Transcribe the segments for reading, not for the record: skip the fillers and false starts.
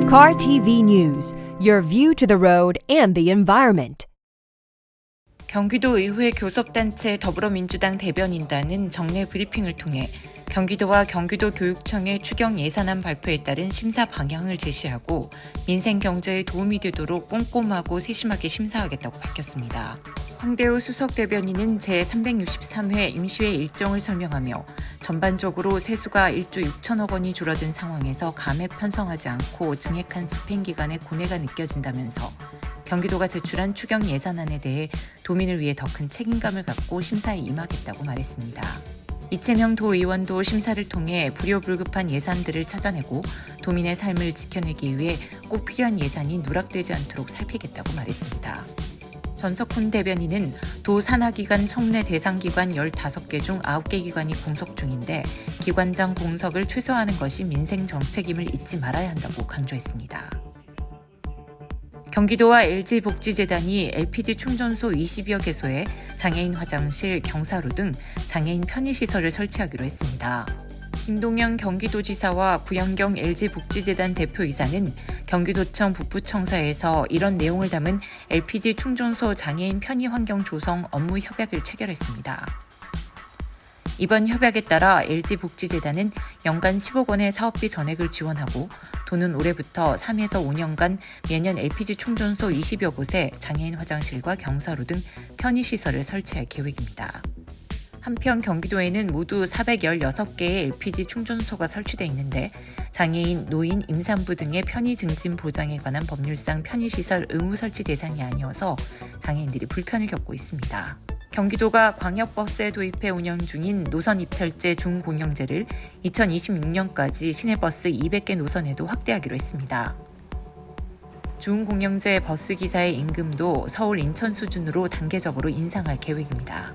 Car TV News, your view to the road and the environment. 경기도 의회 교섭단체 더불어민주당 대변인단은 정례 브리핑을 통해 경기도와 경기도 교육청의 추경 예산안 발표에 따른 심사 방향을 제시하고 민생 경제에 도움이 되도록 꼼꼼하고 세심하게 심사하겠다고 밝혔습니다. 황대우 수석 대변인은 제363회 임시회 일정을 설명하며 전반적으로 세수가 1조 6천억 원이 줄어든 상황에서 감액 편성하지 않고 증액한 집행기간의 고뇌가 느껴진다면서 경기도가 제출한 추경 예산안에 대해 도민을 위해 더 큰 책임감을 갖고 심사에 임하겠다고 말했습니다. 이채명 도의원도 심사를 통해 불효불급한 예산들을 찾아내고 도민의 삶을 지켜내기 위해 꼭 필요한 예산이 누락되지 않도록 살피겠다고 말했습니다. 전석훈 대변인은 도 산하기관 청문회 대상기관 15개 중 9개 기관이 공석 중인데 기관장 공석을 최소화하는 것이 민생 정책임을 잊지 말아야 한다고 강조했습니다. 경기도와 LG복지재단이 LPG 충전소 20여 개소에 장애인 화장실, 경사로 등 장애인 편의시설을 설치하기로 했습니다. 김동연 경기도지사와 구영경 LG복지재단 대표이사는 경기도청 북부청사에서 이런 내용을 담은 LPG 충전소 장애인 편의환경 조성 업무 협약을 체결했습니다. 이번 협약에 따라 LG복지재단은 연간 10억 원의 사업비 전액을 지원하고 도는 올해부터 3에서 5년간 매년 LPG 충전소 20여 곳에 장애인 화장실과 경사로 등 편의시설을 설치할 계획입니다. 한편 경기도에는 모두 416개의 LPG 충전소가 설치돼 있는데 장애인, 노인, 임산부 등의 편의 증진 보장에 관한 법률상 편의시설 의무 설치 대상이 아니어서 장애인들이 불편을 겪고 있습니다. 경기도가 광역버스에 도입해 운영 중인 노선 입찰제 준공영제를 2026년까지 시내버스 200개 노선에도 확대하기로 했습니다. 준공영제 버스기사의 임금도 서울, 인천 수준으로 단계적으로 인상할 계획입니다.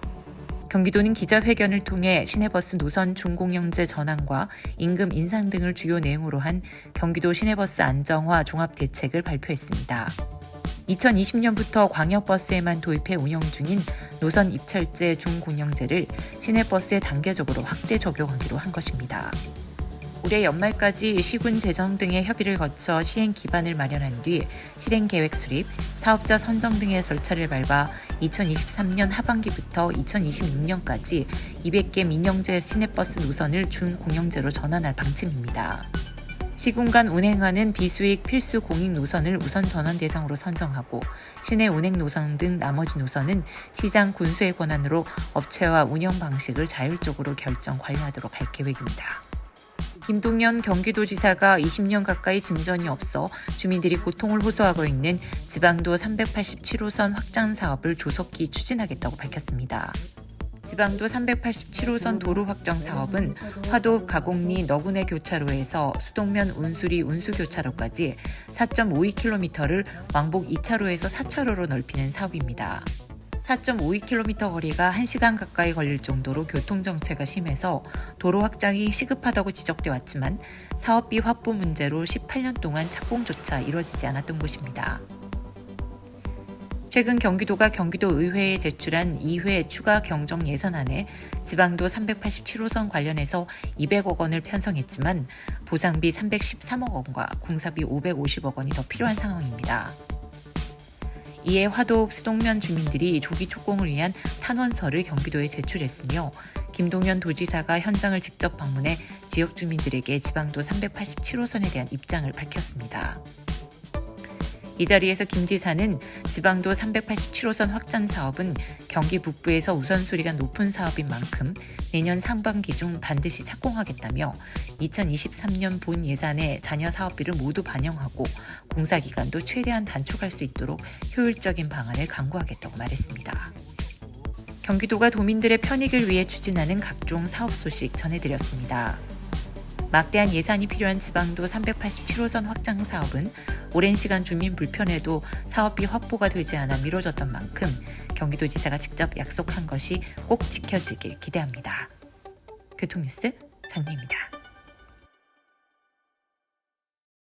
경기도는 기자회견을 통해 시내버스 노선 준공영제 전환과 임금 인상 등을 주요 내용으로 한 경기도 시내버스 안정화 종합대책을 발표했습니다. 2020년부터 광역버스에만 도입해 운영 중인 노선 입찰제 준공영제를 시내버스에 단계적으로 확대 적용하기로 한 것입니다. 올해 연말까지 시군 재정 등의 협의를 거쳐 시행 기반을 마련한 뒤 실행 계획 수립, 사업자 선정 등의 절차를 밟아 2023년 하반기부터 2026년까지 200개 민영제 시내버스 노선을 준공영제로 전환할 방침입니다. 시군 간 운행하는 비수익 필수 공익 노선을 우선 전환 대상으로 선정하고 시내 운행 노선 등 나머지 노선은 시장 군수의 권한으로 업체와 운영 방식을 자율적으로 결정 관리하도록 할 계획입니다. 김동연 경기도지사가 20년 가까이 진전이 없어 주민들이 고통을 호소하고 있는 지방도 387호선 확장 사업을 조속히 추진하겠다고 밝혔습니다. 지방도 387호선 도로 확정 사업은 화도 가곡리 너구내 교차로에서 수동면 운수리 운수교차로까지 4.52km를 왕복 2차로에서 4차로로 넓히는 사업입니다. 4.52km 거리가 1시간 가까이 걸릴 정도로 교통정체가 심해서 도로 확장이 시급하다고 지적돼 왔지만 사업비 확보 문제로 18년 동안 착공조차 이루어지지 않았던 곳입니다. 최근 경기도가 경기도의회에 제출한 2회 추가 경정 예산안에 지방도 387호선 관련해서 200억 원을 편성했지만 보상비 313억 원과 공사비 550억 원이 더 필요한 상황입니다. 이에 화도읍 수동면 주민들이 조기 착공을 위한 탄원서를 경기도에 제출했으며 김동연 도지사가 현장을 직접 방문해 지역 주민들에게 지방도 387호선에 대한 입장을 밝혔습니다. 이 자리에서 김 지사는 지방도 387호선 확장 사업은 경기 북부에서 우선순위가 높은 사업인 만큼 내년 상반기 중 반드시 착공하겠다며 2023년 본 예산에 잔여 사업비를 모두 반영하고 공사 기간도 최대한 단축할 수 있도록 효율적인 방안을 강구하겠다고 말했습니다. 경기도가 도민들의 편익을 위해 추진하는 각종 사업 소식 전해드렸습니다. 막대한 예산이 필요한 지방도 387호선 확장 사업은 오랜 시간 주민 불편에도 사업비 확보가 되지 않아 미뤄졌던 만큼 경기도지사가 직접 약속한 것이 꼭 지켜지길 기대합니다. 교통뉴스 장미입니다.